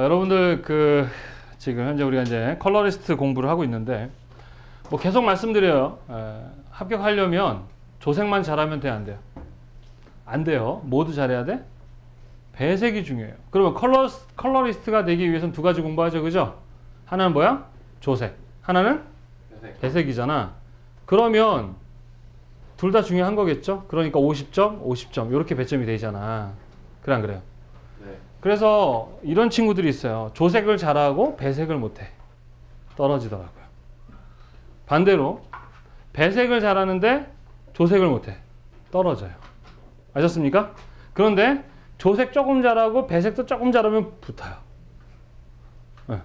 여러분들 지금 현재 우리가 이제 컬러리스트 공부를 하고 있는데 뭐 계속 말씀드려요. 합격하려면 조색만 잘하면 돼, 안 돼요? 안 돼요. 모두 잘해야 돼? 배색이 중요해요. 그러면 컬러리스트가 되기 위해서는 두 가지 공부하죠, 그죠? 하나는 뭐야? 조색. 하나는 배색이잖아. 그러면 둘 다 중요한 거겠죠? 그러니까 50점, 50점 이렇게 배점이 되잖아. 그래 안 그래요? 네. 그래서 이런 친구들이 있어요. 조색을 잘하고 배색을 못해. 떨어지더라고요. 반대로 배색을 잘하는데 조색을 못해. 떨어져요. 아셨습니까? 그런데 조색 조금 잘하고 배색도 조금 잘하면 붙어요. 네.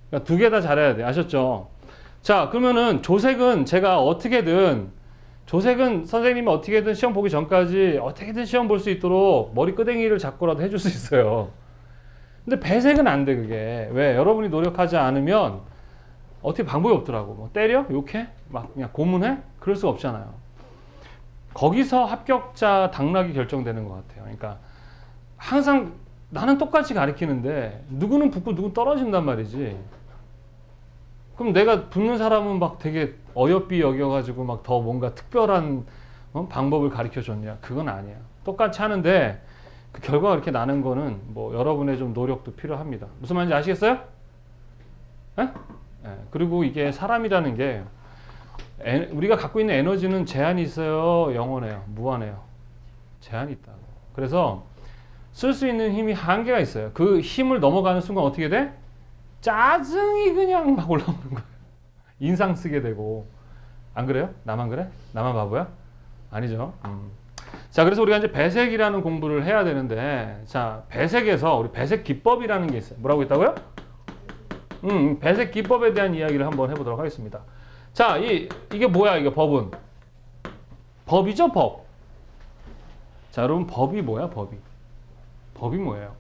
그러니까 두 개 다 잘해야 돼. 아셨죠? 자, 그러면은 조색은 제가 조색은 선생님이 어떻게든 시험 보기 전까지 어떻게든 시험 볼 수 있도록 머리 끄댕이를 잡고라도 해줄 수 있어요. 근데 배색은 안 돼, 그게. 왜? 여러분이 노력하지 않으면 어떻게 방법이 없더라고. 뭐 때려? 욕해? 막 그냥 고문해? 그럴 수가 없잖아요. 거기서 합격자 당락이 결정되는 것 같아요. 그러니까 항상 나는 똑같이 가르치는데 누구는 붙고 누구는 떨어진단 말이지. 그럼 내가 붙는 사람은 막 되게 어여삐 여겨가지고 막 더 뭔가 특별한 방법을 가르쳐 줬냐? 그건 아니야. 똑같이 하는데 그 결과가 이렇게 나는 거는 뭐 여러분의 좀 노력도 필요합니다. 무슨 말인지 아시겠어요? 네? 네. 그리고 이게 사람이라는 게 우리가 갖고 있는 에너지는 제한이 있어요? 영원해요? 무한해요? 제한이 있다고. 그래서 쓸 수 있는 힘이 한계가 있어요. 그 힘을 넘어가는 순간 어떻게 돼? 짜증이 그냥 막 올라오는 거예요. 인상 쓰게 되고. 안 그래요? 나만 그래? 나만 바보야? 아니죠. 자, 그래서 우리가 이제 배색이라는 공부를 해야 되는데, 자, 배색에서 우리 배색 기법이라는 게 있어요. 뭐라고 있다고요? 배색 기법에 대한 이야기를 한번 해보도록 하겠습니다. 자, 이게 뭐야, 이게 법은? 법이죠, 법. 자, 여러분, 법이 뭐야, 법이? 법이 뭐예요?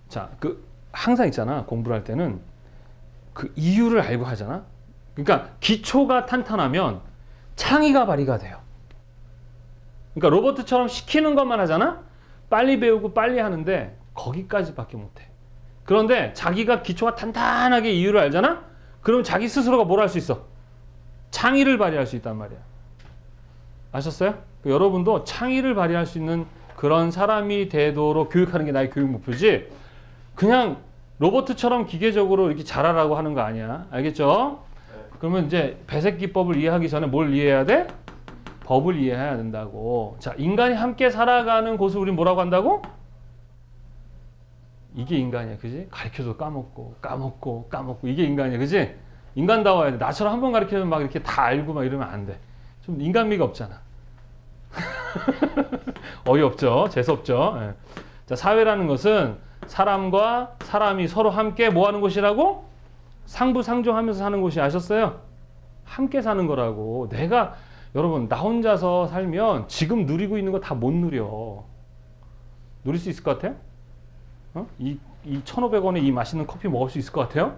자, 항상 있잖아, 공부를 할 때는 그 이유를 알고 하잖아. 그러니까 기초가 탄탄하면 창의가 발휘가 돼요. 그러니까 로버트처럼 시키는 것만 하잖아. 빨리 배우고 빨리 하는데 거기까지밖에 못해. 그런데 자기가 기초가 탄탄하게 이유를 알잖아. 그럼 자기 스스로가 뭘 할 수 있어? 창의를 발휘할 수 있단 말이야. 아셨어요? 여러분도 창의를 발휘할 수 있는 그런 사람이 되도록 교육하는 게 나의 교육 목표지, 그냥 로버트처럼 기계적으로 이렇게 잘하라고 하는 거 아니야. 알겠죠? 네. 그러면 이제 배색 기법을 이해하기 전에 뭘 이해해야 돼? 법을 이해해야 된다고. 자, 인간이 함께 살아가는 곳을 우리 뭐라고 한다고? 이게 인간이야, 그지? 가르쳐도 까먹고 이게 인간이야, 그지? 인간다워야 돼. 나처럼 한 번 가르치면 막 이렇게 다 알고 막 이러면 안 돼. 좀 인간미가 없잖아. 어이없죠? 재수없죠? 네. 자, 사회라는 것은 사람과 사람이 서로 함께 뭐 하는 곳이라고? 상부상조하면서 사는 곳이, 아셨어요? 함께 사는 거라고. 여러분, 나 혼자서 살면 지금 누리고 있는 거 다 못 누려. 누릴 수 있을 것 같아요? 이 1,500원에 이 맛있는 커피 먹을 수 있을 것 같아요?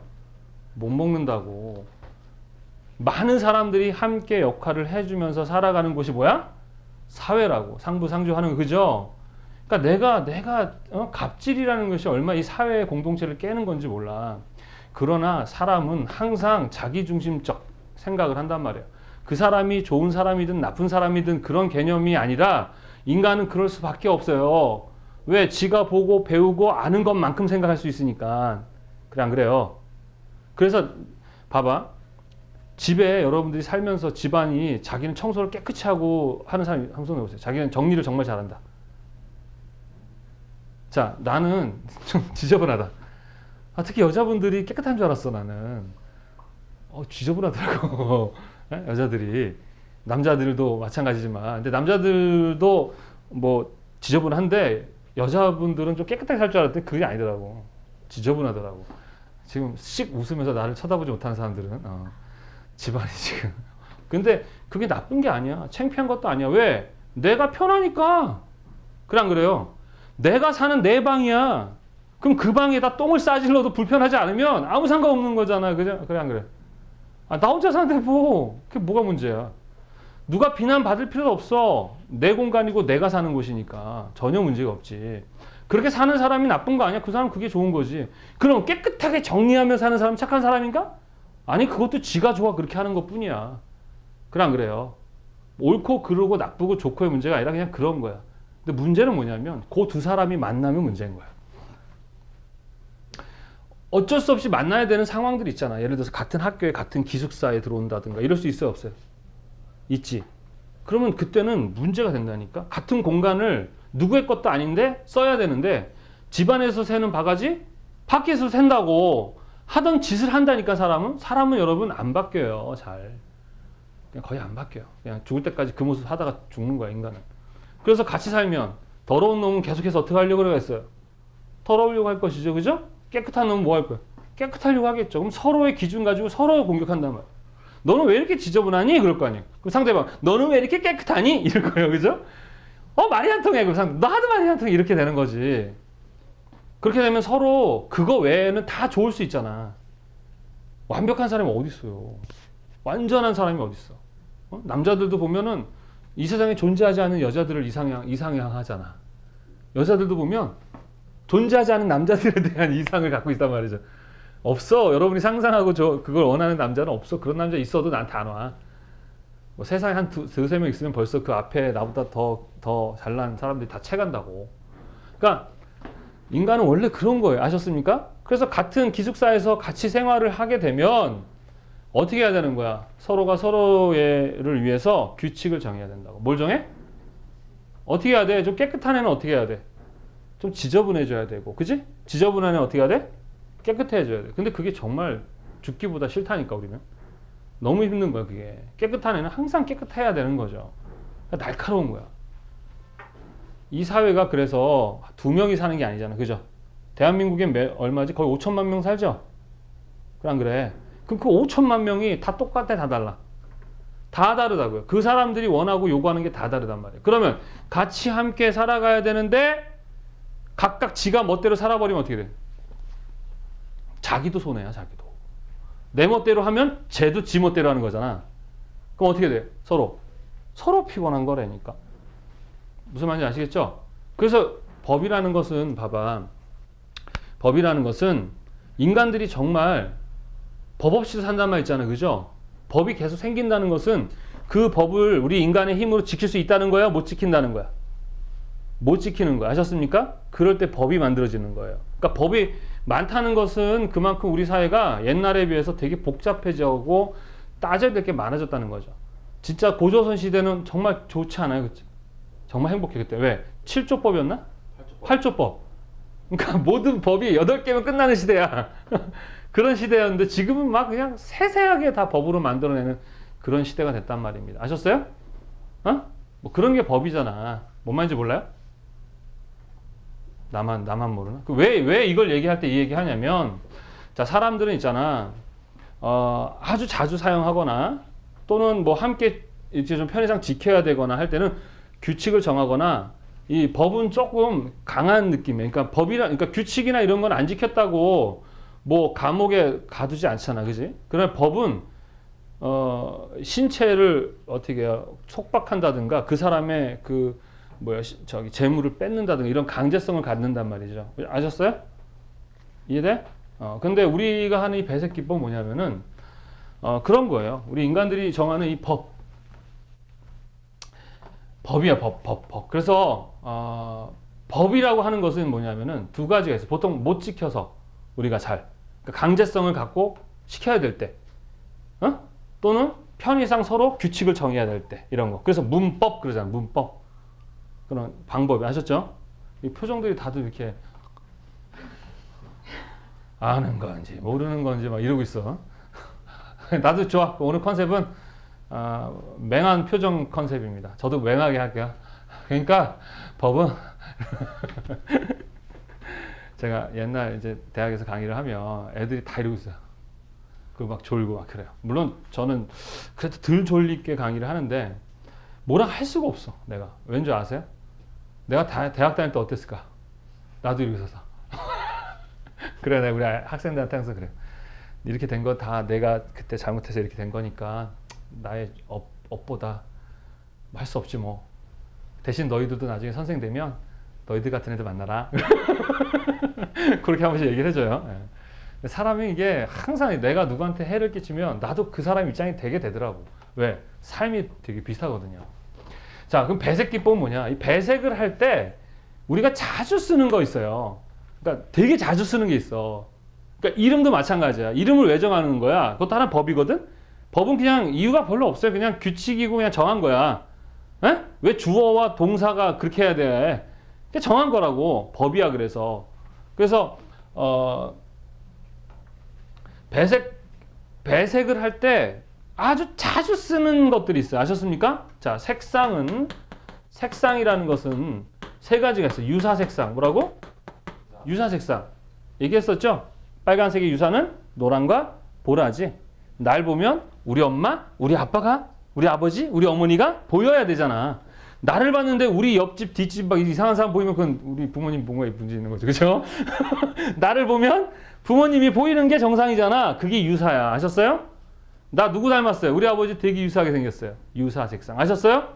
못 먹는다고. 많은 사람들이 함께 역할을 해주면서 살아가는 곳이 뭐야? 사회라고. 상부상조하는 거, 그죠? 그러니까 내가 갑질이라는 것이 얼마 이 사회의 공동체를 깨는 건지 몰라. 그러나 사람은 항상 자기중심적 생각을 한단 말이에요. 그 사람이 좋은 사람이든 나쁜 사람이든 그런 개념이 아니라 인간은 그럴 수밖에 없어요. 왜? 지가 보고 배우고 아는 것만큼 생각할 수 있으니까. 그래 안 그래요? 그래서 봐봐. 집에 여러분들이 살면서 집안이 자기는 청소를 깨끗이 하고 하는 사람이 한번 손 내보세요. 자기는 정리를 정말 잘한다. 자, 나는 좀 지저분하다. 특히 여자분들이 깨끗한 줄 알았어, 나는. 지저분하더라고. 여자들이. 남자들도 마찬가지지만. 근데 남자들도 뭐 지저분한데 여자분들은 좀 깨끗하게 살 줄 알았더니 그게 아니더라고. 지저분하더라고. 지금 씩 웃으면서 나를 쳐다보지 못하는 사람들은 집안이 지금. 근데 그게 나쁜 게 아니야. 창피한 것도 아니야. 왜? 내가 편하니까. 그래 안 그래요? 내가 사는 내 방이야. 그럼 그 방에다 똥을 싸질러도 불편하지 않으면 아무 상관없는 거잖아. 그죠? 그래 안 그래? 나 혼자 사는데 뭐 그게 뭐가 문제야. 누가 비난받을 필요도 없어. 내 공간이고 내가 사는 곳이니까 전혀 문제가 없지. 그렇게 사는 사람이 나쁜 거 아니야? 그 사람 그게 좋은 거지. 그럼 깨끗하게 정리하며 사는 사람 착한 사람인가? 아니, 그것도 지가 좋아 그렇게 하는 것 뿐이야. 그래 안 그래요? 옳고 그르고 나쁘고 좋고의 문제가 아니라 그냥 그런 거야. 근데 문제는 뭐냐면 그 두 사람이 만나면 문제인 거야. 어쩔 수 없이 만나야 되는 상황들이 있잖아. 예를 들어서 같은 학교에 같은 기숙사에 들어온다든가 이럴 수 있어요, 없어요? 있지. 그러면 그때는 문제가 된다니까. 같은 공간을 누구의 것도 아닌데 써야 되는데 집안에서 새는 바가지 밖에서 샌다고 하던 짓을 한다니까. 사람은 여러분 안 바뀌어요. 잘 그냥 거의 안 바뀌어요. 그냥 죽을 때까지 그 모습 하다가 죽는 거야, 인간은. 그래서 같이 살면 더러운 놈은 계속해서 어떻게 하려고 그러겠어요? 더러우려고 할 것이죠. 그죠? 깨끗한 놈은 뭐 할 거야? 깨끗하려고 하겠죠. 그럼 서로의 기준 가지고 서로 공격한단 말이야. 너는 왜 이렇게 지저분하니? 그럴 거 아니에요. 그럼 상대방, 너는 왜 이렇게 깨끗하니? 이럴 거예요. 그죠? 말이 안 통해. 그럼 너 하도 말이 안 통해. 이렇게 되는 거지. 그렇게 되면 서로 그거 외에는 다 좋을 수 있잖아. 완벽한 사람이 어디 있어요? 완전한 사람이 어디 있어? 남자들도 보면은 이 세상에 존재하지 않은 여자들을 이상향하잖아. 여자들도 보면 존재하지 않은 남자들에 대한 이상을 갖고 있단 말이죠. 없어. 여러분이 상상하고 그걸 원하는 남자는 없어. 그런 남자 있어도 나한테 안 와. 뭐 세상에 한 두세 명 있으면 벌써 그 앞에 나보다 더 잘난 사람들이 다 채간다고. 그러니까 인간은 원래 그런 거예요. 아셨습니까? 그래서 같은 기숙사에서 같이 생활을 하게 되면 어떻게 해야 되는 거야? 서로가 서로를 위해서 규칙을 정해야 된다고. 뭘 정해? 어떻게 해야 돼? 좀 깨끗한 애는 어떻게 해야 돼? 좀 지저분해져야 되고, 그지? 지저분한 애는 어떻게 해야 돼? 깨끗해져야 돼. 근데 그게 정말 죽기보다 싫다니까, 우리는. 너무 힘든 거야, 그게. 깨끗한 애는 항상 깨끗해야 되는 거죠. 날카로운 거야. 이 사회가 그래서 두 명이 사는 게 아니잖아, 그죠? 대한민국엔 얼마지? 거의 5천만 명 살죠? 그래, 안 그래? 그럼 그 5천만 명이 다 똑같아, 다 달라. 다 다르다고요. 그 사람들이 원하고 요구하는 게 다 다르단 말이에요. 그러면 같이 함께 살아가야 되는데 각각 지가 멋대로 살아버리면 어떻게 돼? 자기도 손해야, 자기도. 내 멋대로 하면 쟤도 지 멋대로 하는 거잖아. 그럼 어떻게 돼? 서로 피곤한 거라니까. 무슨 말인지 아시겠죠? 그래서 법이라는 것은, 봐봐. 법이라는 것은 인간들이 정말 법 없이도 산단 말 있잖아요. 그죠? 법이 계속 생긴다는 것은 그 법을 우리 인간의 힘으로 지킬 수 있다는 거야? 못 지킨다는 거야? 못 지키는 거야. 아셨습니까? 그럴 때 법이 만들어지는 거예요. 그러니까 법이 많다는 것은 그만큼 우리 사회가 옛날에 비해서 되게 복잡해지고 따져야 될 게 많아졌다는 거죠. 진짜 고조선 시대는 정말 좋지 않아요? 그치? 정말 행복해 그때. 왜? 7조법이었나? 8조법. 그러니까 모든 법이 8개면 끝나는 시대야. 그런 시대였는데 지금은 막 그냥 세세하게 다 법으로 만들어내는 그런 시대가 됐단 말입니다. 아셨어요? 뭐 그런 게 법이잖아. 뭔 말인지 몰라요? 나만 모르나? 왜 이걸 얘기할 때 이 얘기 하냐면, 자, 사람들은 있잖아. 아주 자주 사용하거나 또는 뭐 함께 이제 좀 편의상 지켜야 되거나 할 때는 규칙을 정하거나, 이 법은 조금 강한 느낌이에요. 그러니까 그러니까 규칙이나 이런 건 안 지켰다고 뭐 감옥에 가두지 않잖아, 그지? 그러나 법은 신체를 어떻게 해요? 속박한다든가 그 사람의 재물을 뺏는다든가 이런 강제성을 갖는단 말이죠. 아셨어요? 이해돼? 근데 우리가 하는 이 배색기법 뭐냐면은 그런 거예요. 우리 인간들이 정하는 이 법이야, 법. 그래서 법이라고 하는 것은 뭐냐면은 두 가지가 있어요. 보통 못 지켜서 우리가 그러니까 강제성을 갖고 시켜야 될 때, 또는 편의상 서로 규칙을 정해야 될 때, 이런 거. 그래서 문법 그러잖아, 문법. 그런 방법이. 아셨죠? 이 표정들이 다들 이렇게 아는 건지 모르는 건지 막 이러고 있어. 나도 좋아. 오늘 컨셉은 맹한 표정 컨셉입니다. 저도 맹하게 할게요. 그러니까 법은 제가 옛날 이제 대학에서 강의를 하면 애들이 다 이러고 있어요. 그 막 졸고 막 그래요. 물론 저는 그래도 덜 졸리게 강의를 하는데 뭐라 할 수가 없어. 내가 왠지 아세요? 내가 대학 다닐 때 어땠을까? 나도 이러고 있어서. 그래, 내가 우리 학생들한테 항상 그래. 이렇게 된 거 다 내가 그때 잘못해서 이렇게 된 거니까 나의 업보다 할 수 없지 뭐. 대신 너희들도 나중에 선생 되면 너희들 같은 애들 만나라. 그렇게 한 번씩 얘기를 해줘요. 예. 사람이 이게 항상 내가 누구한테 해를 끼치면 나도 그 사람 입장이 되게 되더라고. 왜? 삶이 되게 비슷하거든요. 자, 그럼 배색 기법은 뭐냐? 이 배색을 할 때 우리가 자주 쓰는 거 있어요. 그러니까 되게 자주 쓰는 게 있어. 그러니까 이름도 마찬가지야. 이름을 왜 정하는 거야? 그것도 하나 법이거든? 법은 그냥 이유가 별로 없어요. 그냥 규칙이고 그냥 정한 거야. 에? 왜 주어와 동사가 그렇게 해야 돼? 그냥 정한 거라고. 법이야, 그래서. 그래서, 배색을 할 때 아주 자주 쓰는 것들이 있어요. 아셨습니까? 자, 색상이라는 것은 세 가지가 있어요. 유사 색상. 뭐라고? 유사 색상. 얘기했었죠? 빨간색의 유사는 노란과 보라지. 날 보면 우리 엄마, 우리 아빠가, 우리 아버지, 우리 어머니가 보여야 되잖아. 나를 봤는데 우리 옆집, 뒷집 막 이상한 사람 보이면 그건 우리 부모님 뭔가 문제 있는 거죠. 그죠? 나를 보면 부모님이 보이는 게 정상이잖아. 그게 유사야. 아셨어요? 나 누구 닮았어요? 우리 아버지 되게 유사하게 생겼어요. 유사 색상. 아셨어요?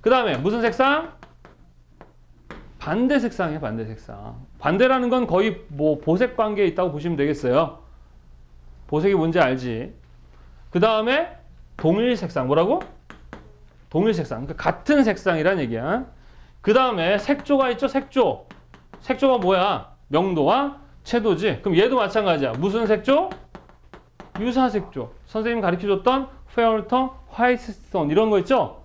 그 다음에 무슨 색상? 반대 색상이에요. 반대 색상. 반대라는 건 거의 뭐 보색 관계에 있다고 보시면 되겠어요. 보색이 뭔지 알지? 그 다음에 동일 색상. 뭐라고? 동일 색상. 그러니까 같은 색상이란 얘기야. 그 다음에 색조가 있죠. 색조. 색조가 뭐야? 명도와 채도지. 그럼 얘도 마찬가지야. 무슨 색조? 유사 색조. 선생님이 가르쳐줬던 페어톤, 화이트스톤 이런 거 있죠?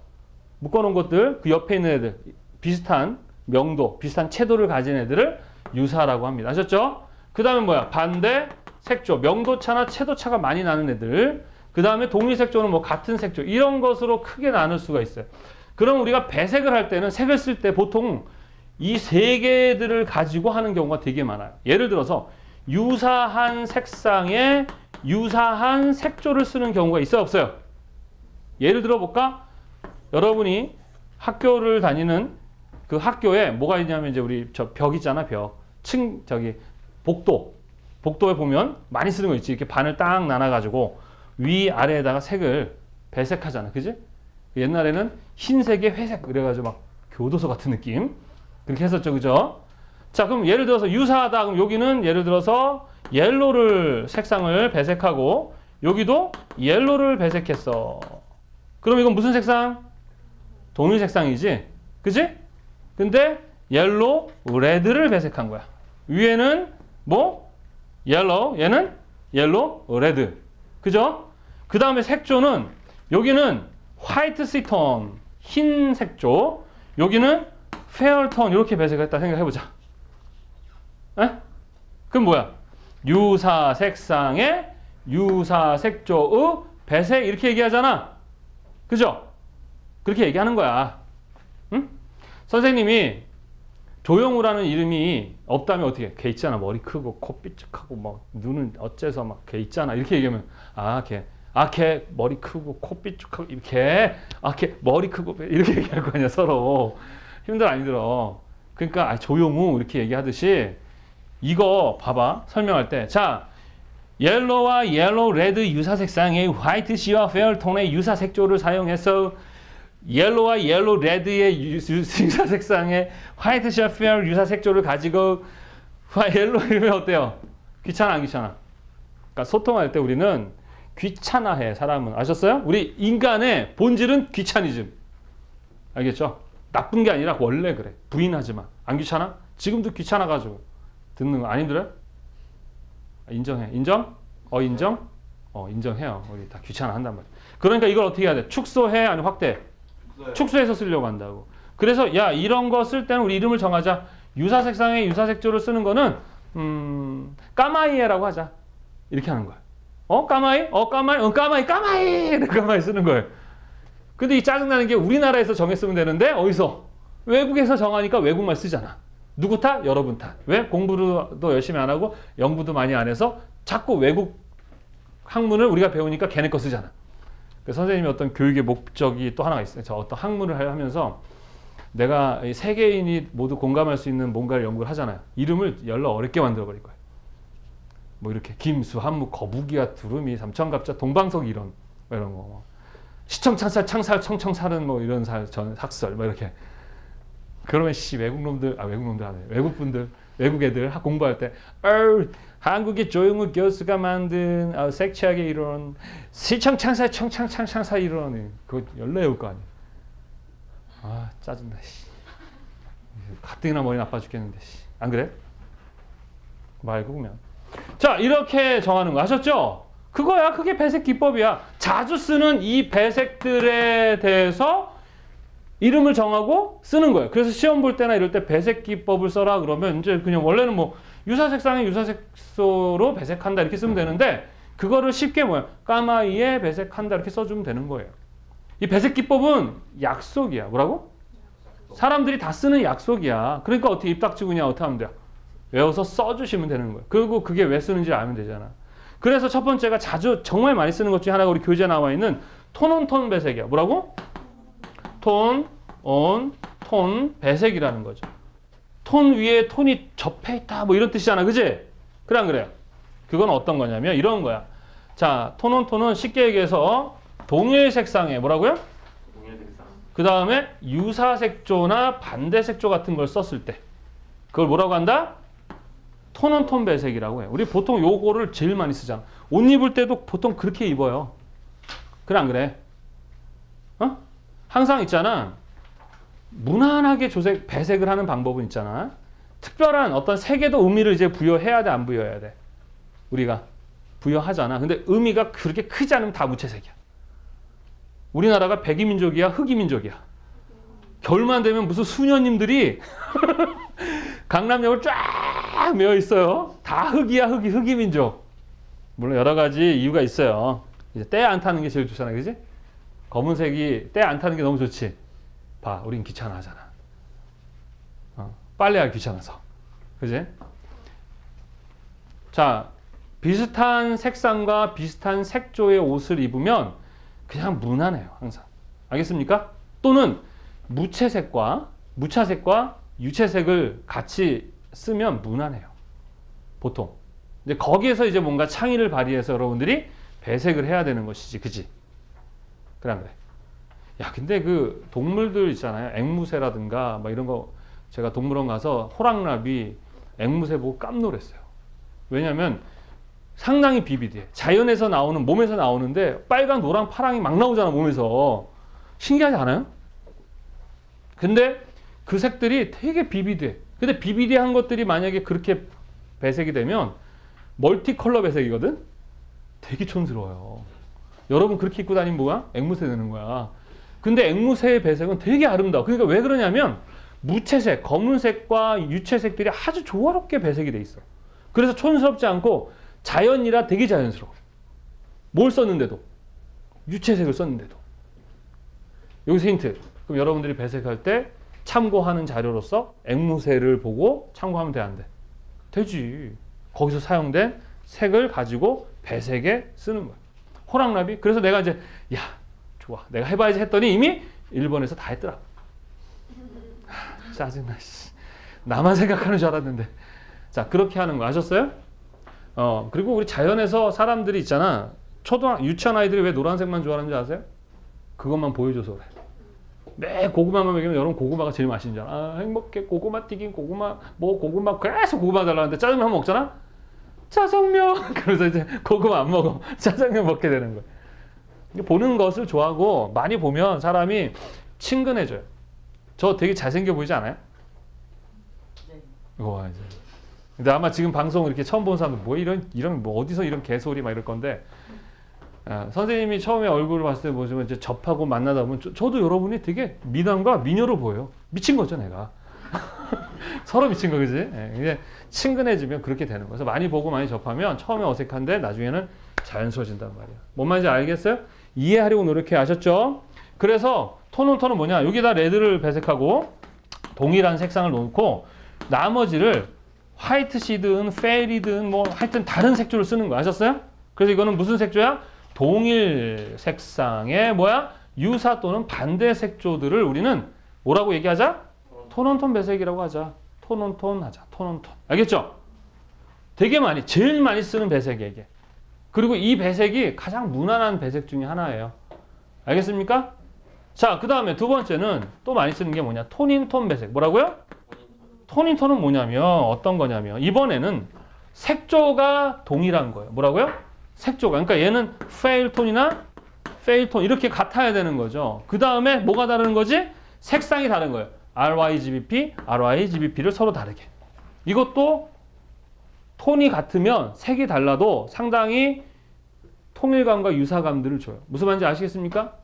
묶어놓은 것들, 그 옆에 있는 애들 비슷한 명도, 비슷한 채도를 가진 애들을 유사라고 합니다. 아셨죠? 그 다음에 뭐야? 반대 색조. 명도차나 채도차가 많이 나는 애들. 그 다음에 동일 색조는 뭐 같은 색조. 이런 것으로 크게 나눌 수가 있어요. 그럼 우리가 배색을 할 때는 색을 쓸 때 보통 이 세 개들을 가지고 하는 경우가 되게 많아요. 예를 들어서 유사한 색상에 유사한 색조를 쓰는 경우가 있어요, 없어요? 예를 들어 볼까? 여러분이 학교를 다니는 그 학교에 뭐가 있냐면 이제 우리 저 벽 있잖아, 벽. 복도에 보면 많이 쓰는 거 있지. 이렇게 반을 딱 나눠가지고 위 아래에다가 색을 배색하잖아, 그지? 옛날에는 흰색에 회색 그래가지고 막 교도소 같은 느낌 그렇게 했었죠, 그죠? 자, 그럼 예를 들어서 유사하다. 그럼 여기는 예를 들어서 옐로를 색상을 배색하고 여기도 옐로를 배색했어. 그럼 이건 무슨 색상? 동일 색상이지, 그지? 근데 옐로, 레드를 배색한 거야. 위에는 뭐? 옐로, 얘는 옐로, 레드. 그죠? 그 다음에 색조는 여기는 화이트 시톤, 흰 색조. 여기는 페어톤 이렇게 배색했다 생각해보자. 에? 그럼 뭐야? 유사 색상의 유사 색조의 배색 이렇게 얘기하잖아. 그죠? 그렇게 얘기하는 거야. 응? 선생님이 조영우라는 이름이 없다면 어떻게 해? 걔 있잖아. 머리 크고 코 삐죽하고 막 눈은 어째서 막 걔 있잖아. 이렇게 얘기하면 걔 머리 크고 코 삐죽하고 이렇게 걔 머리 크고 이렇게 얘기할 거 아니야 서로. 힘들어 안 힘들어? 그러니까 조용우 이렇게 얘기하듯이 이거 봐봐. 설명할 때. 자, 옐로와 옐로, 레드 유사 색상의 화이트 시와 페어톤의 유사 색조를 사용해서 옐로와 옐로, 레드의 유사 색상의 화이트 시와 페어 유사 색조를 가지고 옐로 이러면 어때요? 귀찮아 안 귀찮아? 그러니까 소통할 때 우리는 귀찮아해 사람은. 아셨어요? 우리 인간의 본질은 귀차니즘. 알겠죠? 나쁜 게 아니라 원래 그래. 부인하지 마. 안 귀찮아? 지금도 귀찮아가지고 듣는 거 안 힘들어요? 인정해. 인정? 인정? 인정해요. 우리 다 귀찮아 한단 말이야. 그러니까 이걸 어떻게 해야 돼? 축소해? 아니면 확대? 축소해서 쓰려고 한다고. 그래서 야 이런 거 쓸 때는 우리 이름을 정하자. 유사 색상의 유사 색조를 쓰는 거는 까마이에라고 하자. 이렇게 하는 거야. 까마이? 까마이 쓰는 거예요. 근데 이 짜증나는 게 우리나라에서 정했으면 되는데 어디서? 외국에서 정하니까 외국말 쓰잖아. 누구 탓? 여러분 탓. 왜? 공부도 열심히 안 하고 연구도 많이 안 해서 자꾸 외국 학문을 우리가 배우니까 걔네 거 쓰잖아. 선생님이 어떤 교육의 목적이 또 하나가 있어요. 저 어떤 학문을 하면서 내가 세계인이 모두 공감할 수 있는 뭔가를 연구를 하잖아요. 이름을 열로 어렵게 만들어버릴 거예요. 뭐 이렇게 김수, 한무, 거북이와 두루미, 삼천갑자, 동방석 이런 거. 시청, 창살, 청청살은 뭐 이런 학설 뭐 이렇게 그러면 씨 외국 놈들 아니에요. 외국 분들 외국 애들 공부할 때 한국의 조용우 교수가 만든 색채학의 이론 시청창사의 청창창사 이론 그거 열나 외울 거 아니에요. 아 짜증나 씨. 가뜩이나 머리 나빠 죽겠는데 씨. 안 그래? 말고 보면 자 이렇게 정하는 거 아셨죠? 그거야. 그게 배색 기법이야. 자주 쓰는 이 배색들에 대해서 이름을 정하고 쓰는 거예요. 그래서 시험 볼 때나 이럴 때 배색 기법을 써라 그러면 이제 그냥 원래는 뭐 유사색상에 유사색소로 배색한다 이렇게 쓰면 되는데 그거를 쉽게 뭐야 까마이에 배색한다 이렇게 써주면 되는 거예요. 이 배색 기법은 약속이야. 뭐라고? 사람들이 다 쓰는 약속이야. 그러니까 어떻게 입 닥치고 그냥 어떻게 하면 돼요? 외워서 써주시면 되는 거예요. 그리고 그게 왜 쓰는지 알면 되잖아. 그래서 첫 번째가 자주 정말 많이 쓰는 것 중에 하나가 우리 교재에 나와 있는 톤온톤 배색이야. 뭐라고? 톤, 온, 톤, 배색이라는 거죠. 톤 위에 톤이 접해 있다 뭐 이런 뜻이잖아. 그지? 그래 안 그래요? 그건 어떤 거냐면 이런 거야. 자, 톤온톤은 쉽게 얘기해서 동일 색상에 뭐라고요? 동일 색상. 그 다음에 유사색조나 반대색조 같은 걸 썼을 때 그걸 뭐라고 한다? 톤온톤 배색이라고 해요. 우리 보통 요거를 제일 많이 쓰잖아. 옷 입을 때도 보통 그렇게 입어요. 그래 안 그래? 어? 항상 있잖아. 무난하게 배색을 하는 방법은 있잖아. 특별한 어떤 색에도 의미를 이제 부여해야 돼, 안 부여해야 돼? 우리가 부여하잖아. 근데 의미가 그렇게 크지 않으면 다 무채색이야. 우리나라가 백이민족이야, 흑이민족이야. 겨울만 되면 무슨 수녀님들이 강남역을 쫙 메어 있어요. 다 흑이야, 흑이민족. 물론 여러 가지 이유가 있어요. 이제 때 안 타는 게 제일 좋잖아, 그지? 검은색이 때 안 타는 게 너무 좋지. 봐, 우린 귀찮아하잖아. 빨래하기 귀찮아서. 그지? 자, 비슷한 색상과 비슷한 색조의 옷을 입으면 그냥 무난해요, 항상. 알겠습니까? 또는 무채색과 유채색을 같이 쓰면 무난해요. 보통. 이제 거기에서 이제 뭔가 창의를 발휘해서 여러분들이 배색을 해야 되는 것이지, 그지? 그래, 안 그래? 야, 근데 그 동물들 있잖아요. 앵무새라든가 막 이런 거 제가 동물원 가서 호랑나비, 앵무새 보고 깜놀했어요. 왜냐면 상당히 비비드해. 자연에서 나오는, 몸에서 나오는데 빨강, 노랑, 파랑이 막 나오잖아, 몸에서. 신기하지 않아요? 근데 그 색들이 되게 비비드해. 근데 비비드한 것들이 만약에 그렇게 배색이 되면 멀티컬러 배색이거든? 되게 촌스러워요. 여러분 그렇게 입고 다니면 뭐야? 앵무새 되는 거야. 근데 앵무새의 배색은 되게 아름다워. 그러니까 왜 그러냐면 무채색, 검은색과 유채색들이 아주 조화롭게 배색이 돼 있어. 그래서 촌스럽지 않고 자연이라 되게 자연스러워. 뭘 썼는데도. 유채색을 썼는데도. 여기서 힌트. 그럼 여러분들이 배색할 때 참고하는 자료로서 앵무새를 보고 참고하면 돼, 안 돼? 되지. 거기서 사용된 색을 가지고 배색에 쓰는 거야. 호랑나비. 그래서 내가 이제 야, 좋아. 내가 해봐야지 했더니 이미 일본에서 다 했더라. 짜증나. 씨. 나만 생각하는 줄 알았는데. 자, 그렇게 하는 거 아셨어요? 그리고 우리 자연에서 사람들이 있잖아. 유치원 아이들이 왜 노란색만 좋아하는지 아세요? 그것만 보여줘서 그래. 매 고구마만 먹이면 여러분 고구마가 제일 맛있는 줄 알아. 아, 행복해. 고구마 튀김, 고구마, 고구마 계속 고구마 달라는데 짜장면 한번 먹잖아? 짜장면! 그래서 이제 고구마 안 먹어. 짜장면 먹게 되는 거야. 보는 것을 좋아하고 많이 보면 사람이 친근해져요. 저 되게 잘생겨 보이지 않아요? 네. 와, 이제. 근데 아마 지금 방송 이렇게 처음 본 사람들 뭐 이런 뭐 어디서 이런 개소리 막 이럴 건데 선생님이 처음에 얼굴을 봤을 때 보시면 이제 접하고 만나다 보면 저도 여러분이 되게 미남과 미녀로 보여요. 미친 거죠, 내가. 서로 미친 거, 그지? 이제 친근해지면 그렇게 되는 거예요. 그래서 많이 보고 많이 접하면 처음에 어색한데 나중에는 자연스러워진단 말이야. 뭔 말인지 알겠어요? 이해하려고 노력해. 아셨죠? 그래서 톤온톤은 뭐냐? 여기다 레드를 배색하고 동일한 색상을 놓고 나머지를 화이트 시드든 페이리든 뭐 하여튼 다른 색조를 쓰는 거 아셨어요? 그래서 이거는 무슨 색조야? 동일 색상의 뭐야? 유사 또는 반대 색조들을 우리는 뭐라고 얘기하자? 톤온톤 배색이라고 하자. 톤온톤 하자. 톤온톤. 알겠죠? 되게 많이, 제일 많이 쓰는 배색이에요, 이게. 그리고 이 배색이 가장 무난한 배색 중에 하나예요. 알겠습니까? 자, 그 다음에 두 번째는 또 많이 쓰는 게 뭐냐? 톤인톤 배색. 뭐라고요? 톤인톤은 뭐냐면 어떤 거냐면 이번에는 색조가 동일한 거예요. 뭐라고요? 색조가. 그러니까 얘는 페일톤이나 페일톤 이렇게 같아야 되는 거죠. 그 다음에 뭐가 다른 거지? 색상이 다른 거예요. RYGBP, RYGBP를 서로 다르게. 이것도 톤이 같으면 색이 달라도 상당히 통일감과 유사감들을 줘요. 무슨 말인지 아시겠습니까?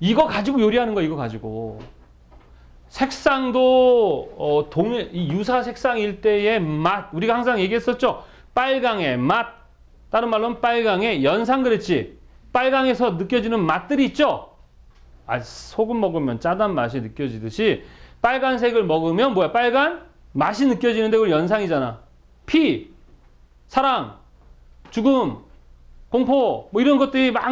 이거 가지고 요리하는 거 이거 가지고. 색상도 이 유사 색상일 때의 맛. 우리가 항상 얘기했었죠. 빨강의 맛. 다른 말로는 빨강의 연상 그랬지. 빨강에서 느껴지는 맛들이 있죠. 소금 먹으면 짜단 맛이 느껴지듯이 빨간색을 먹으면 뭐야? 빨간 맛이 느껴지는데 그걸 연상이잖아. 피, 사랑, 죽음, 공포 뭐 이런 것들이 막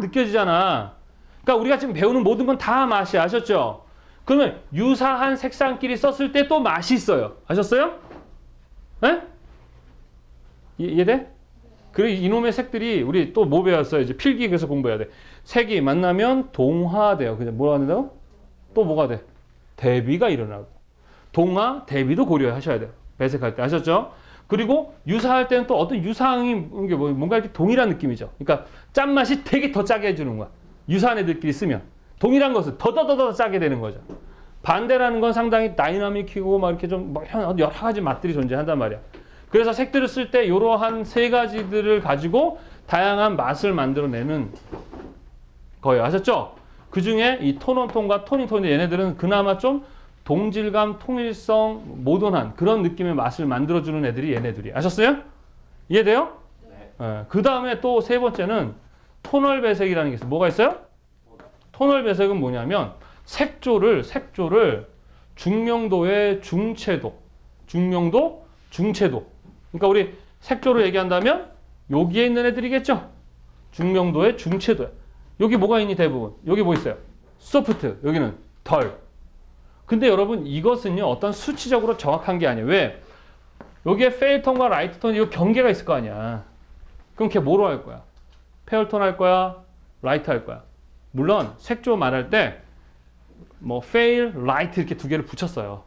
느껴지잖아. 그러니까 우리가 지금 배우는 모든 건 다 맛이 아셨죠? 그러면 유사한 색상끼리 썼을 때 또 맛이 있어요. 아셨어요? 네? 이해돼? 그리고 이놈의 색들이 우리 또 뭐 배웠어요? 이제 필기에서 공부해야 돼. 색이 만나면 동화돼요. 그냥 뭐라 한다고? 또 뭐가 돼? 대비가 일어나고. 동화, 대비도 고려하셔야 돼요. 배색할 때. 아셨죠? 그리고 유사할 때는 또 어떤 유사함이 뭔가 이렇게 동일한 느낌이죠. 그러니까 짠맛이 되게 더 짜게 해주는 거야. 유사한 애들끼리 쓰면. 동일한 것을 더 짜게 되는 거죠. 반대라는 건 상당히 다이나믹이고 막 이렇게 좀 여러 가지 맛들이 존재한단 말이야. 그래서 색들을 쓸 때 이러한 세 가지들을 가지고 다양한 맛을 만들어내는 거예요. 아셨죠? 그 중에 이 톤온톤과 톤인톤인데 얘네들은 그나마 좀 동질감, 통일성, 모던한 그런 느낌의 맛을 만들어주는 애들이 얘네들이. 아셨어요? 이해돼요? 네. 그 다음에 또 세 번째는 톤얼 배색이라는 게 있어요. 뭐가 있어요? 톤얼 배색은 뭐냐면 색조를 중명도의 중채도, 중명도, 중채도. 그러니까 우리 색조를 얘기한다면 여기에 있는 애들이겠죠? 중명도의 중채도야. 여기 뭐가 있니 대부분? 여기 뭐 있어요? 소프트, 여기는 덜. 근데 여러분 이것은요 어떤 수치적으로 정확한 게 아니에요. 왜? 여기에 페일톤과 라이트톤 이거 경계가 있을 거 아니야. 그럼 걔 뭐로 할 거야? 페일톤 할 거야? 라이트 할 거야? 물론 색조 말할 때 뭐 페일, 라이트 이렇게 두 개를 붙였어요.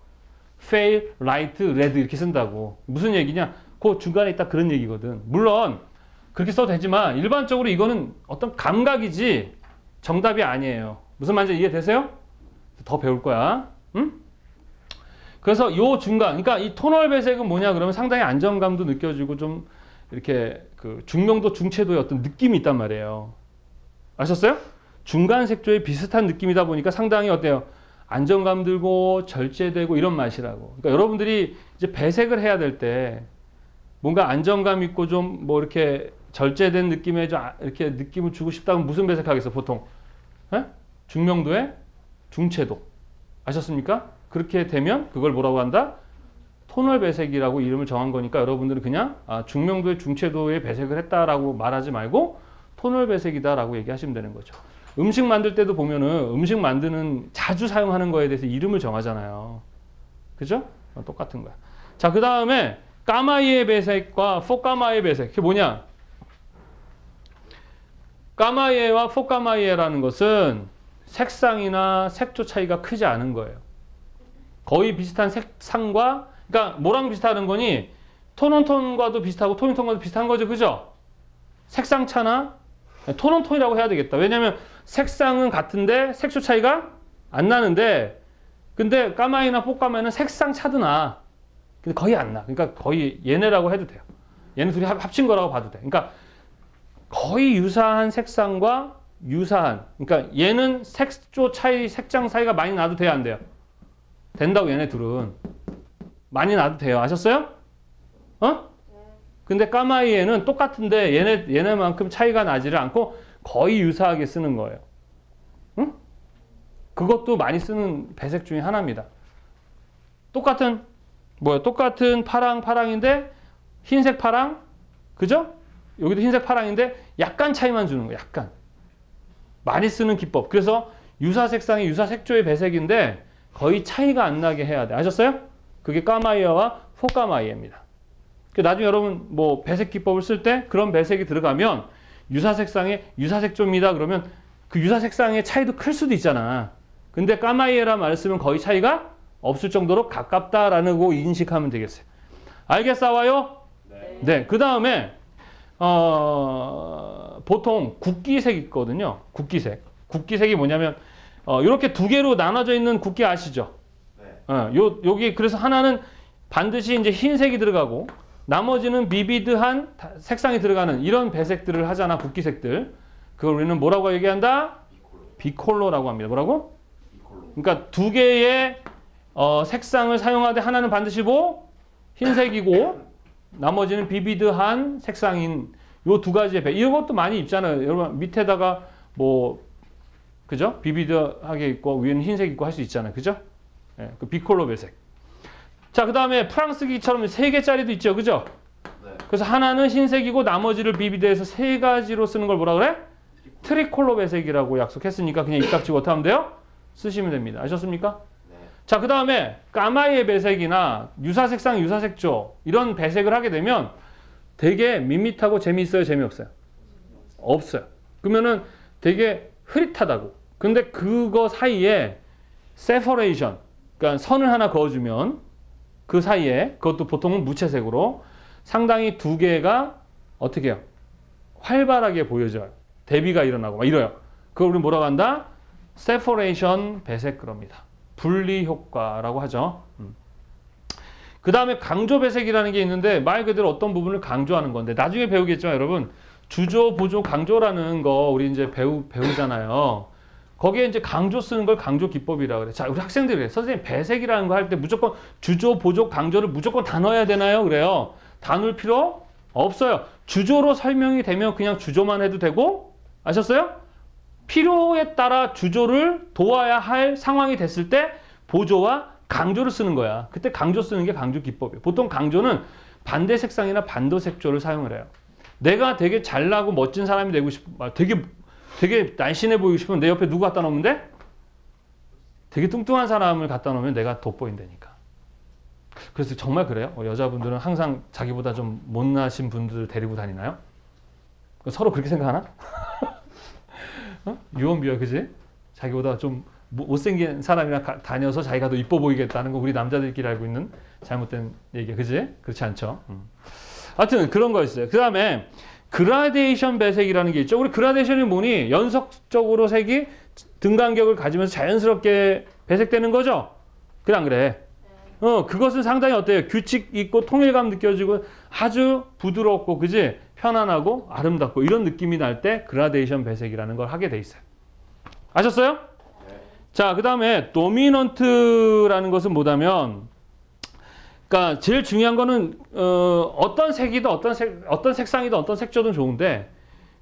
페일, 라이트, 레드 이렇게 쓴다고. 무슨 얘기냐? 그 중간에 있다 그런 얘기거든. 물론 그렇게 써도 되지만 일반적으로 이거는 어떤 감각이지 정답이 아니에요. 무슨 말인지 이해되세요? 더 배울 거야. 응? 그래서 요 중간, 그러니까 이 톤얼 배색은 뭐냐 그러면 상당히 안정감도 느껴지고 좀 이렇게 그 중명도, 중채도의 어떤 느낌이 있단 말이에요. 아셨어요? 중간 색조에 비슷한 느낌이다 보니까 상당히 어때요? 안정감 들고 절제되고 이런 맛이라고. 그러니까 여러분들이 이제 배색을 해야 될 때 뭔가 안정감 있고 좀 뭐 이렇게 절제된 느낌의 좀 이렇게 느낌을 주고 싶다면 무슨 배색하겠어 보통? 에? 중명도의 중채도. 아셨습니까? 그렇게 되면 그걸 뭐라고 한다? 톤얼 배색이라고 이름을 정한 거니까 여러분들은 그냥 중명도의 중채도의 배색을 했다라고 말하지 말고 톤얼 배색이다라고 얘기하시면 되는 거죠. 음식 만들 때도 보면은 음식 만드는 자주 사용하는 거에 대해서 이름을 정하잖아요. 그죠? 똑같은 거야. 자, 그 다음에 까마이의 배색과 포까마이의 배색. 그게 뭐냐? 까마이에와 포까마이에라는 것은 색상이나 색조 차이가 크지 않은 거예요. 거의 비슷한 색상과, 그러니까 뭐랑 비슷하는 거니? 톤온톤과도 비슷하고 톤인톤과도 비슷한 거죠. 그죠? 색상 차나 톤온톤이라고 해야 되겠다. 왜냐면 색상은 같은데 색조 차이가 안 나는데 근데 까마이나 포까마이는 색상 차도 나. 근데 거의 안 나. 그러니까 거의 얘네라고 해도 돼요. 얘네 둘이 합친 거라고 봐도 돼. 그러니까 거의 유사한 색상과 유사한, 그러니까 얘는 색조 차이, 색장 차이가 많이 나도 돼요, 안 돼요? 된다고 얘네 둘은. 많이 나도 돼요. 아셨어요? 근데 까마이에는 똑같은데 얘네만큼 차이가 나지를 않고 거의 유사하게 쓰는 거예요. 응? 그것도 많이 쓰는 배색 중에 하나입니다. 똑같은 파랑인데 흰색 파랑, 그죠? 여기도 흰색 파랑인데 약간 차이만 주는 거예요. 약간. 많이 쓰는 기법. 그래서 유사 색상이 유사 색조의 배색인데 거의 차이가 안 나게 해야 돼. 아셨어요? 그게 까마이어와 포까마이어입니다. 나중에 여러분 뭐 배색 기법을 쓸 때 그런 배색이 들어가면 유사 색상에 유사 색조입니다. 그러면 그 유사 색상의 차이도 클 수도 있잖아. 근데 까마이에라 말을 쓰면 거의 차이가 없을 정도로 가깝다라는 거 인식하면 되겠어요. 알겠어요? 네. 네. 그 다음에 보통 국기색 있거든요. 국기색. 국기색이 뭐냐면 이렇게 두 개로 나눠져 있는 국기 아시죠? 네. 여기 그래서 하나는 반드시 이제 흰색이 들어가고 나머지는 비비드한 색상이 들어가는 이런 배색들을 하잖아. 국기색들. 그걸 우리는 뭐라고 얘기한다? 비콜로라고 합니다. 뭐라고? 비콜로. 그러니까 두 개의 색상을 사용하되 하나는 반드시 뭐 흰색이고 나머지는 비비드한 색상인 요 두 가지의 이것도 많이 입잖아요. 여러분 밑에다가 뭐 그죠? 비비드하게 있고 위에는 흰색 있고 할 수 있잖아요. 그죠? 예, 그 비콜로 배색. 자, 그다음에 프랑스기처럼 세 개짜리도 있죠. 그죠? 네. 그래서 하나는 흰색이고 나머지를 비비드해서 세 가지로 쓰는 걸 뭐라 그래? 트리콜로 배색이라고 약속했으니까 그냥 입 닥치고 어떻게 하면 돼요? 쓰시면 됩니다. 아셨습니까? 네. 자, 그 다음에 까마이의 배색이나 유사색상, 유사색조 이런 배색을 하게 되면 되게 밋밋하고 재미있어요? 재미없어요? 없어요. 그러면은 되게 흐릿하다고. 근데 그거 사이에 세퍼레이션, 그러니까 선을 하나 그어주면 그 사이에 그것도 보통은 무채색으로 상당히 두 개가 어떻게 해요? 활발하게 보여져요. 대비가 일어나고 막 이래요. 그걸 우리 뭐라고 한다? 세퍼레이션 배색 그럽니다. 분리 효과라고 하죠. 그 다음에 강조 배색이라는 게 있는데 말 그대로 어떤 부분을 강조하는 건데 나중에 배우겠죠, 여러분. 주조, 보조, 강조라는 거 우리 이제 배우잖아요. 거기에 이제 강조 쓰는 걸 강조 기법이라고 그래. 자, 우리 학생들이 그래. 선생님 배색이라는 거 할 때 무조건 주조, 보조, 강조를 무조건 다 넣어야 되나요? 그래요. 다 넣을 필요 없어요. 주조로 설명이 되면 그냥 주조만 해도 되고, 아셨어요? 필요에 따라 주조를 도와야 할 상황이 됐을 때 보조와 강조를 쓰는 거야. 그때 강조 쓰는 게 강조 기법이에요. 보통 강조는 반대 색상이나 반도 색조를 사용을 해요. 내가 되게 잘나고 멋진 사람이 되고 싶어, 되게 날씬해 보이고 싶으면 내 옆에 누구 갖다 놓으면 돼? 되게 뚱뚱한 사람을 갖다 놓으면 내가 돋보인다니까. 그래서 정말 그래요? 여자분들은 항상 자기보다 좀 못나신 분들을 데리고 다니나요? 서로 그렇게 생각하나? 유언비어, 그지? 자기보다 좀 못생긴 사람이랑 다녀서 자기가 더 이뻐 보이겠다는 거 우리 남자들끼리 알고 있는 잘못된 얘기야, 그지? 그렇지 않죠? 하여튼 그런 거 있어요. 그 다음에 그라데이션 배색이라는 게 있죠. 우리 그라데이션이 뭐니? 연속적으로 색이 등간격을 가지면서 자연스럽게 배색되는 거죠? 그래 안 그래? 그것은 상당히 어때요? 규칙 있고 통일감 느껴지고 아주 부드럽고, 그지? 편안하고 아름답고 이런 느낌이 날 때 그라데이션 배색이라는 걸 하게 돼 있어요. 아셨어요? 네. 자, 그 다음에 도미넌트라는 것은 뭐냐면, 그러니까 제일 중요한 거는 어떤 색이든 어떤 색상이든 어떤 색조든 좋은데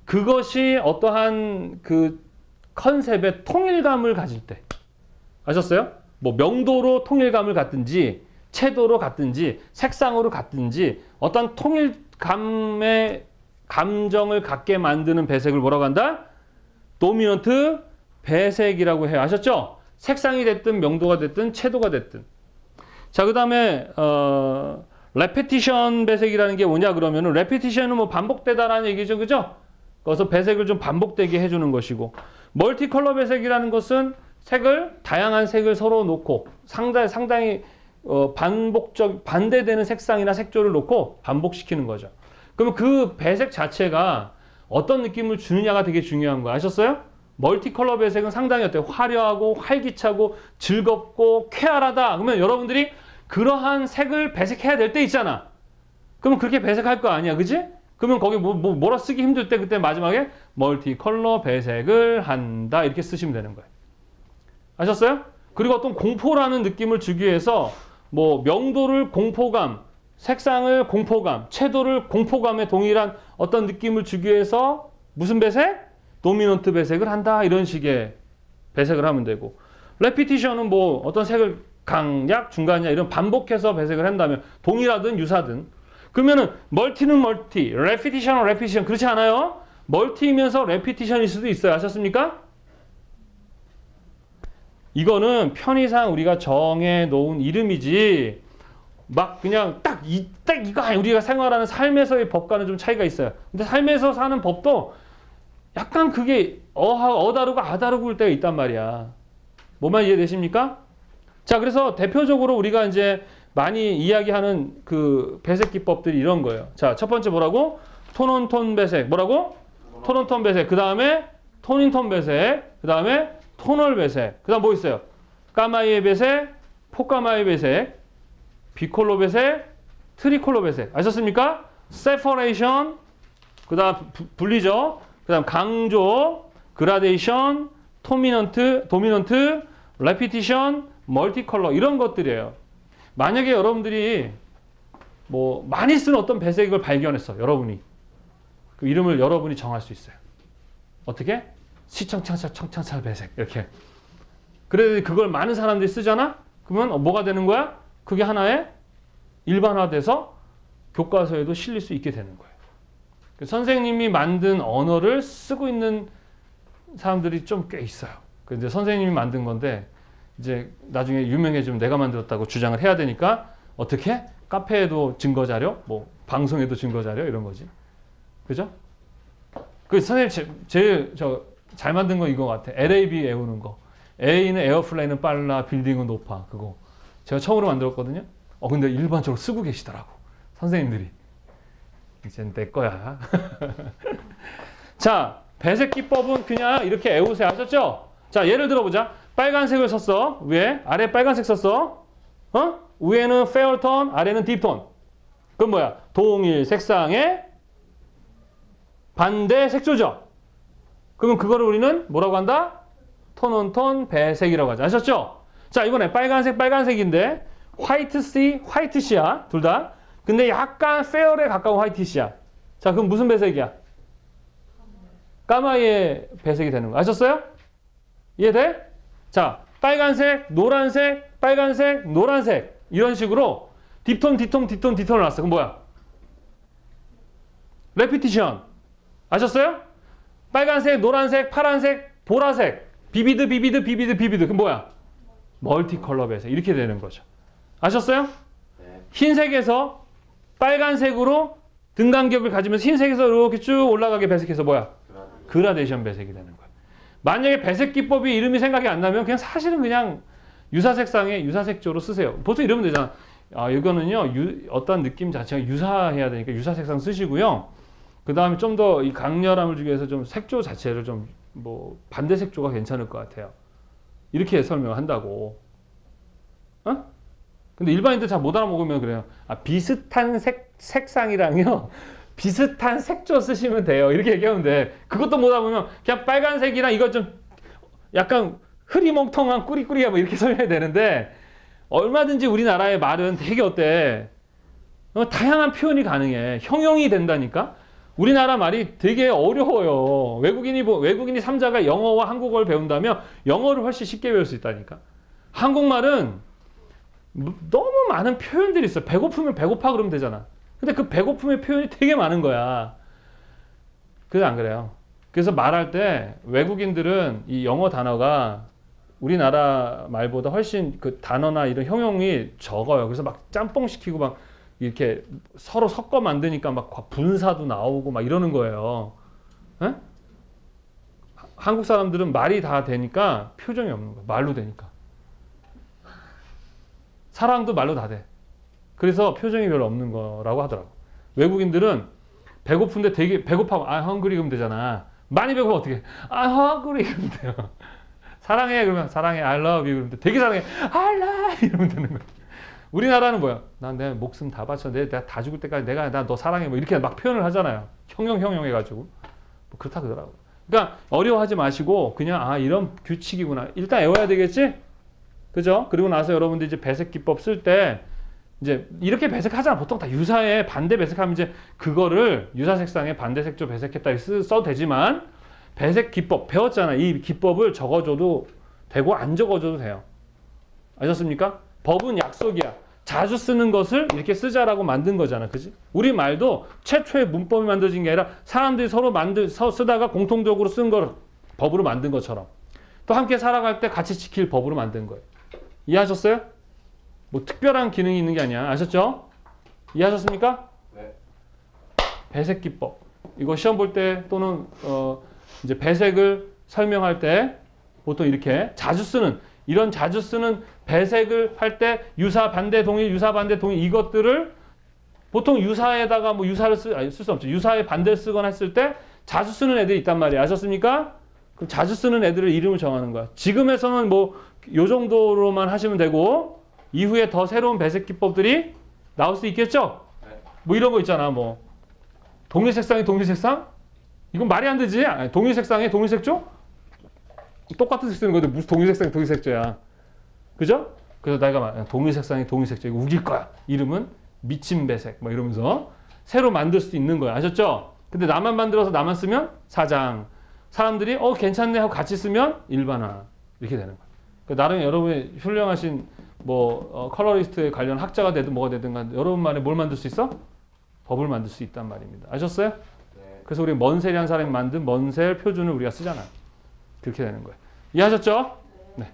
그것이 어떠한 그 컨셉의 통일감을 가질 때, 아셨어요? 뭐 명도로 통일감을 갖든지 채도로 갖든지 색상으로 갖든지 어떤 통일감의 감정을 갖게 만드는 배색을 뭐라고 한다? 도미넌트 배색이라고 해요. 아셨죠? 색상이 됐든 명도가 됐든 채도가 됐든. 자, 그 다음에 레페티션 배색이라는 게 뭐냐 그러면은, 레페티션은 뭐 반복되다라는 얘기죠, 그죠? 그래서 배색을 좀 반복되게 해주는 것이고, 멀티컬러 배색이라는 것은 다양한 색을 서로 놓고 상당히 반대되는 색상이나 색조를 놓고 반복시키는 거죠. 그러면 그 배색 자체가 어떤 느낌을 주느냐가 되게 중요한 거예요. 아셨어요? 멀티컬러 배색은 상당히 어때요? 화려하고 활기차고 즐겁고 쾌활하다. 그러면 여러분들이 그러한 색을 배색해야 될 때 있잖아. 그러면 그렇게 배색할 거 아니야, 그지? 그러면 거기 뭐라 쓰기 힘들 때 그때 마지막에 멀티컬러 배색을 한다 이렇게 쓰시면 되는 거예요. 아셨어요? 그리고 어떤 공포라는 느낌을 주기 위해서 뭐 명도를 공포감, 색상을 공포감, 채도를 공포감에 동일한 어떤 느낌을 주기 위해서 무슨 배색? 도미넌트 배색을 한다 이런 식의 배색을 하면 되고, 레피티션은 뭐 어떤 색을 강약, 중간약 이런 반복해서 배색을 한다면 동일하든 유사든, 그러면은 멀티는 멀티, 레피티션은 레피티션, 그렇지 않아요? 멀티이면서 레피티션일 수도 있어요. 아셨습니까? 이거는 편의상 우리가 정해 놓은 이름이지 막 그냥 딱 이거 아니, 우리가 생활하는 삶에서의 법과는 좀 차이가 있어요. 근데 삶에서 사는 법도 약간 그게 다르고 아 다르고일 때가 있단 말이야. 뭐만 이해되십니까? 자, 그래서 대표적으로 우리가 이제 많이 이야기하는 그 배색 기법들이 이런 거예요. 자, 첫 번째 뭐라고? 톤온톤 배색. 뭐라고? 톤온톤 배색. 그 다음에 톤인톤 배색. 그 다음에 톤월 배색. 그 다음 뭐 있어요? 까마이의 배색, 포까마이 배색, 비콜로 배색, 트리콜로 배색. 아셨습니까? 세퍼레이션, 그 다음 분리죠. 그 다음 강조, 그라데이션, 도미넌트, 레피티션, 멀티컬러 이런 것들이에요. 만약에 여러분들이 뭐 많이 쓰는 어떤 배색을 발견했어. 여러분이. 그 이름을 여러분이 정할 수 있어요. 어떻게? 시청창살 배색 이렇게. 그래 그걸 많은 사람들이 쓰잖아? 그러면 뭐가 되는 거야? 그게 하나의 일반화돼서 교과서에도 실릴 수 있게 되는 거예요. 선생님이 만든 언어를 쓰고 있는 사람들이 좀 꽤 있어요. 근데 선생님이 만든 건데 이제 나중에 유명해지면 내가 만들었다고 주장을 해야 되니까 어떻게? 카페에도 증거자료, 뭐 방송에도 증거자료 이런 거지. 그죠? 그 선생님 제일 잘 만든 거 이거 같아. LAB 외우는 거. A는 에어플레인은 빨라, 빌딩은 높아. 그거 제가 처음으로 만들었거든요. 근데 일반적으로 쓰고 계시더라고. 선생님들이. 이제 내 거야. 자, 배색 기법은 그냥 이렇게 외우세요. 아셨죠? 자, 예를 들어보자. 빨간색을 썼어. 위에. 아래 빨간색 썼어. 위에는 페어톤, 아래는 딥톤. 그럼 뭐야? 동일 색상의 반대 색조죠. 그러면 그거를 우리는 뭐라고 한다? 톤온톤 배색이라고 하죠. 아셨죠? 자, 이번에 빨간색인데 화이트시야. 둘 다. 근데 약간 페어에 가까운 화이트시야. 자, 그럼 무슨 배색이야? 까마이의 배색이 되는 거. 아셨어요? 이해돼? 자, 빨간색, 노란색, 빨간색, 노란색 이런 식으로 딥톤을 놨어. 그럼 뭐야? 레피티션. 아셨어요? 빨간색, 노란색, 파란색, 보라색, 비비드. 그럼 뭐야? 멀티컬러 배색. 이렇게 되는 거죠. 아셨어요? 네. 흰색에서 빨간색으로 등간격을 가지면서 흰색에서 이렇게 쭉 올라가게 배색해서 뭐야? 그라데이션 배색이 되는 거야. 만약에 배색 기법이 이름이 생각이 안 나면 그냥 사실은 그냥 유사색상에 유사색조로 쓰세요. 보통 이러면 되잖아. 이거는요 어떤 느낌 자체가 유사해야 되니까 유사색상 쓰시고요. 그 다음에 좀 더 이 강렬함을 주기 위해서 좀 색조 자체를 좀 뭐 반대 색조가 괜찮을 것 같아요. 이렇게 설명을 한다고. 근데 일반인들 잘 못 알아먹으면 그래요. 비슷한 색상이랑요. 비슷한 색조 쓰시면 돼요. 이렇게 얘기하면 돼. 그것도 못 알아보면 그냥 빨간색이랑 이거 좀 약간 흐리멍텅한 꾸리꾸리야 뭐 이렇게 설명해야 되는데 얼마든지 우리나라의 말은 되게 어때? 다양한 표현이 가능해. 형용이 된다니까? 우리나라 말이 되게 어려워요. 외국인이 3자가 영어와 한국어를 배운다면 영어를 훨씬 쉽게 배울 수 있다니까. 한국말은 너무 많은 표현들이 있어. 배고프면 배고파 그러면 되잖아. 근데 그 배고픔의 표현이 되게 많은 거야. 그래서 안 그래요. 그래서 말할 때 외국인들은 이 영어 단어가 우리나라 말보다 훨씬 그 단어나 이런 형용이 적어요. 그래서 막 짬뽕시키고 막 이렇게 서로 섞어 만드니까 막 분사도 나오고 막 이러는 거예요. 에? 한국 사람들은 말이 다 되니까 표정이 없는 거야. 말로 되니까. 사랑도 말로 다 돼. 그래서 표정이 별로 없는 거라고 하더라고. 외국인들은 배고픈데 되게 배고파면 hungry 그러면 되잖아. 많이 배고프면 어떻게 hungry 그러면 돼요. 사랑해 그러면 사랑해 I love you 그러면 돼. 되게 사랑해 I love you 이러면 되는 거야. 우리나라는 뭐야? 난 내 목숨 다 바쳐. 내가 다 죽을 때까지 나 너 사랑해. 뭐 이렇게 막 표현을 하잖아요. 형용 해가지고. 뭐 그렇다 그러더라고. 그러니까 어려워하지 마시고 그냥 이런 규칙이구나. 일단 외워야 되겠지? 그죠? 그리고 나서 여러분들 이제 배색 기법 쓸 때 이제 이렇게 배색하잖아. 보통 다 유사해. 반대 배색하면 이제 그거를 유사 색상에 반대 색조 배색했다 써도 되지만 배색 기법 배웠잖아. 이 기법을 적어줘도 되고 안 적어줘도 돼요. 아셨습니까? 법은 약속이야. 자주 쓰는 것을 이렇게 쓰자라고 만든 거잖아. 그지? 우리 말도 최초의 문법이 만들어진 게 아니라 사람들이 서로 쓰다가 공통적으로 쓴 걸 법으로 만든 것처럼 또 함께 살아갈 때 같이 지킬 법으로 만든 거예요. 이해하셨어요? 뭐 특별한 기능이 있는 게 아니야. 아셨죠? 이해하셨습니까? 네. 배색 기법. 이거 시험 볼 때 또는 이제 배색을 설명할 때 보통 이렇게 이런 자주 쓰는 배색을 할 때 유사, 반대, 동일, 유사, 반대, 동일 이것들을 보통 유사에다가 뭐 유사를 쓸 수 없죠. 유사에 반대를 쓰거나 했을 때 자주 쓰는 애들이 있단 말이에요. 아셨습니까? 그럼 자주 쓰는 애들을 이름을 정하는 거야. 지금에서는 뭐 요 정도로만 하시면 되고 이후에 더 새로운 배색 기법들이 나올 수 있겠죠? 뭐 이런 거 있잖아. 뭐 동일 색상이 동일 색상? 이건 말이 안 되지. 동일 색상에 동일 색조? 똑같은 색 쓰는 건데 무슨 동일 색상이 동일 색조야. 그죠? 그래서 내가 동일 색상이 동일 색조. 이거 우길 거야. 이름은 미친 배색. 뭐 이러면서 새로 만들 수 있는 거야. 아셨죠? 근데 나만 만들어서 나만 쓰면 사장. 사람들이 괜찮네 하고 같이 쓰면 일반화. 이렇게 되는 거야. 나름 여러분이 훌륭하신 뭐 컬러리스트에 관련 학자가 되든 뭐가 되든 간 여러분만의 뭘 만들 수 있어? 법을 만들 수 있단 말입니다. 아셨어요? 네. 그래서 우리 먼셀이라는 사람이 만든 먼셀 표준을 우리가 쓰잖아. 그렇게 되는 거예요. 이해하셨죠? 네.